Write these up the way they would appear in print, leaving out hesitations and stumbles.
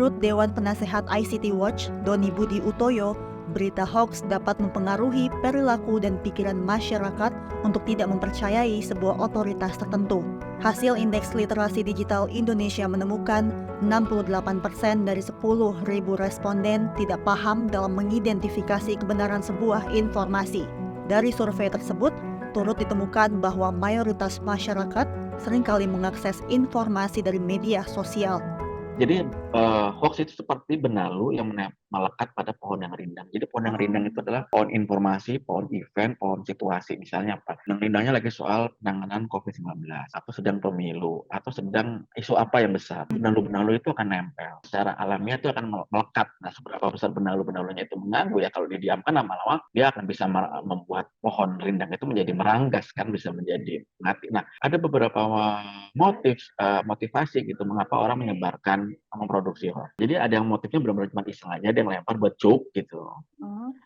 Menurut Dewan Penasehat ICT Watch, Doni Budi Utoyo, berita hoax dapat mempengaruhi perilaku dan pikiran masyarakat untuk tidak mempercayai sebuah otoritas tertentu. Hasil Indeks Literasi Digital Indonesia menemukan 68% dari 10.000 responden tidak paham dalam mengidentifikasi kebenaran sebuah informasi. Dari survei tersebut, turut ditemukan bahwa mayoritas masyarakat seringkali mengakses informasi dari media sosial. Jadi hoax itu seperti benalu yang melekat pada pohon yang rindang. Jadi pohon yang rindang itu adalah pohon informasi, pohon event, pohon situasi. Misalnya apa? Yang rindangnya lagi soal penanganan COVID-19, atau sedang pemilu, atau sedang isu apa yang besar. Benalu-benalu itu akan nempel. Secara alamiah itu akan melekat. Nah, seberapa besar benalu-benalunya itu mengganggu ya, kalau didiamkan lama-lama dia akan bisa membuat pohon rindang itu menjadi meranggas, kan bisa menjadi mati. Nah, ada beberapa motivasi gitu mengapa orang menyebarkan memproduksi hoax. Jadi ada yang motifnya benar-benar cuma iseng aja, dia yang lempar buat joke gitu.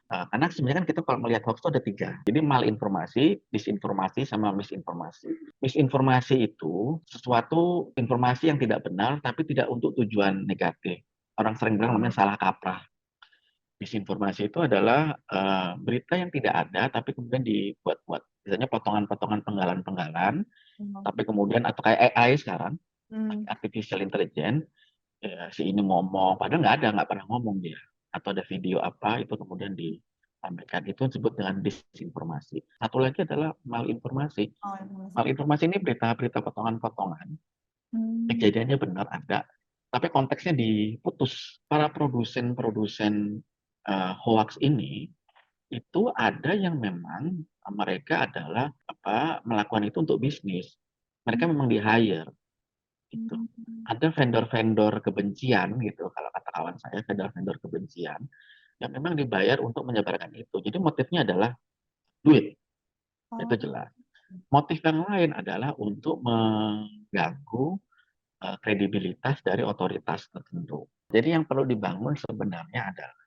Karena sebenarnya kan kita kalau melihat hoax itu ada 3. Jadi malinformasi, disinformasi, sama misinformasi. Misinformasi itu sesuatu informasi yang tidak benar tapi tidak untuk tujuan negatif. Orang sering bilang namanya salah kaprah. Disinformasi itu adalah berita yang tidak ada tapi kemudian dibuat-buat. Misalnya potongan-potongan penggalan-penggalan, tapi kemudian atau kayak AI sekarang, artificial intelligence, ya, si ini ngomong, padahal nggak pernah ngomong dia. Atau ada video apa, itu kemudian disampaikan. Itu disebut dengan disinformasi. Satu lagi adalah malinformasi. Malinformasi ini berita-berita potongan-potongan. Kejadiannya benar ada, tapi konteksnya diputus. Para produsen hoax ini, itu ada yang memang mereka adalah melakukan itu untuk bisnis. Mereka memang di-hire. Gitu. Ada vendor-vendor kebencian gitu, kalau kata kawan saya, vendor-vendor kebencian yang memang dibayar untuk menyebarkan itu. Jadi motifnya adalah duit, itu jelas. Motif yang lain adalah untuk mengganggu kredibilitas dari otoritas tertentu. Jadi yang perlu dibangun sebenarnya adalah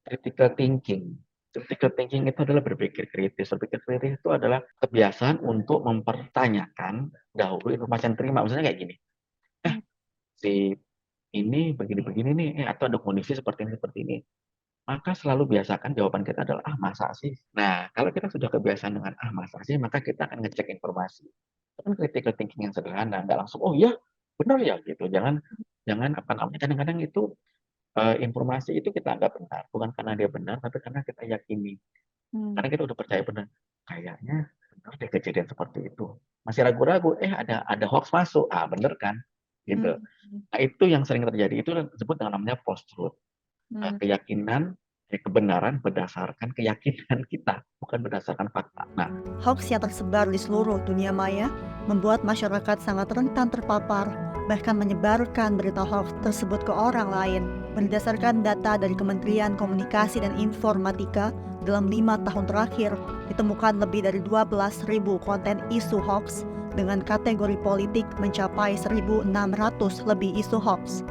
critical thinking. Critical thinking itu adalah berpikir kritis. Berpikir kritis itu adalah kebiasaan untuk mempertanyakan dahulu informasi yang terima. Misalnya kayak gini, si ini begini-begini nih, atau ada kondisi seperti ini. Maka selalu biasakan jawaban kita adalah, masa sih? Nah, kalau kita sudah kebiasaan dengan, masa sih, maka kita akan ngecek informasi. Itu kan critical thinking yang sederhana, nggak langsung, oh iya, benar ya, gitu. Jangan kadang-kadang itu informasi itu kita anggap benar, bukan karena dia benar, tapi karena kita yakini. Karena kita udah percaya benar, kayaknya benar deh kejadian seperti itu. Masih ragu-ragu, ada hoax masuk, benar kan? Gitu. Nah, itu yang sering terjadi, itu disebut dengan namanya post-truth. Keyakinan, kebenaran berdasarkan keyakinan kita, bukan berdasarkan fakta. Nah, hoax yang tersebar di seluruh dunia maya membuat masyarakat sangat rentan terpapar, bahkan menyebarkan berita hoax tersebut ke orang lain. Berdasarkan data dari Kementerian Komunikasi dan Informatika, dalam 5 tahun terakhir ditemukan lebih dari 12.000 konten isu hoax dengan kategori politik mencapai 1.600 lebih isu hoax.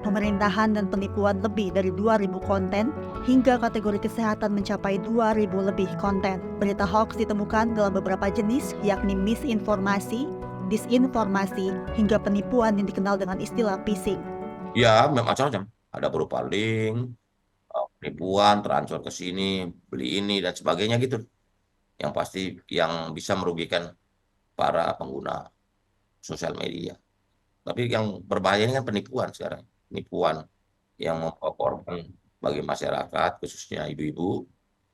Pemerintahan dan penipuan lebih dari 2.000 konten, hingga kategori kesehatan mencapai 2.000 lebih konten. Berita hoax ditemukan dalam beberapa jenis, yakni misinformasi, disinformasi, hingga penipuan yang dikenal dengan istilah phishing. Ya, macam-macam. Ada berupa link, penipuan, transfer ke sini, beli ini, dan sebagainya gitu. Yang pasti yang bisa merugikan para pengguna sosial media. Tapi yang berbahaya ini kan penipuan sekarang. Penipuan yang membawa korban bagi masyarakat, khususnya ibu-ibu.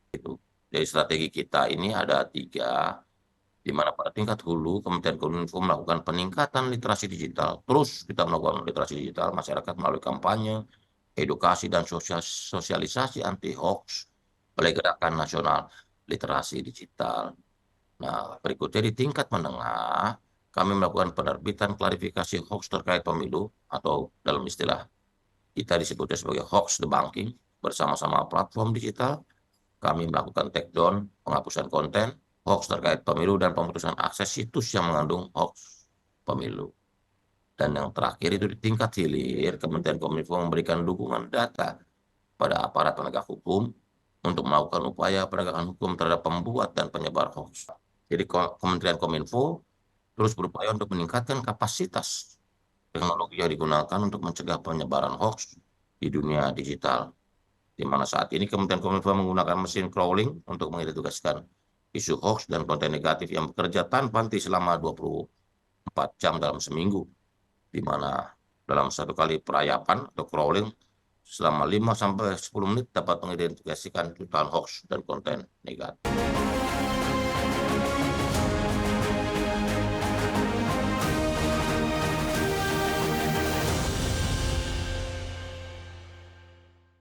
Gitu. Jadi strategi kita ini ada 3, di mana pada tingkat hulu, Kementerian Kominfo melakukan peningkatan literasi digital. Terus kita melakukan literasi digital masyarakat melalui kampanye, edukasi, dan sosialisasi anti-hoax oleh Gerakan Nasional Literasi Digital. Nah, berikutnya di tingkat menengah, kami melakukan penerbitan klarifikasi hoax terkait pemilu, atau dalam istilah kita disebutnya sebagai hoax debunking. Bersama-sama platform digital, kami melakukan take down, penghapusan konten hoax terkait pemilu, dan pemutusan akses situs yang mengandung hoax pemilu. Dan yang terakhir itu di tingkat hilir, Kementerian Kominfo memberikan dukungan data pada aparat penegak hukum untuk melakukan upaya penegakan hukum terhadap pembuat dan penyebar hoax. Jadi Kementerian Kominfo terus berupaya untuk meningkatkan kapasitas teknologi yang digunakan untuk mencegah penyebaran hoax di dunia digital, di mana saat ini Kementerian Kominfo menggunakan mesin crawling untuk mengidentifikasikan isu hoax dan konten negatif yang bekerja tanpa henti selama 24 jam dalam seminggu, di mana dalam satu kali perayapan atau crawling selama 5-10 menit dapat mengidentifikasikan jutaan hoax dan konten negatif.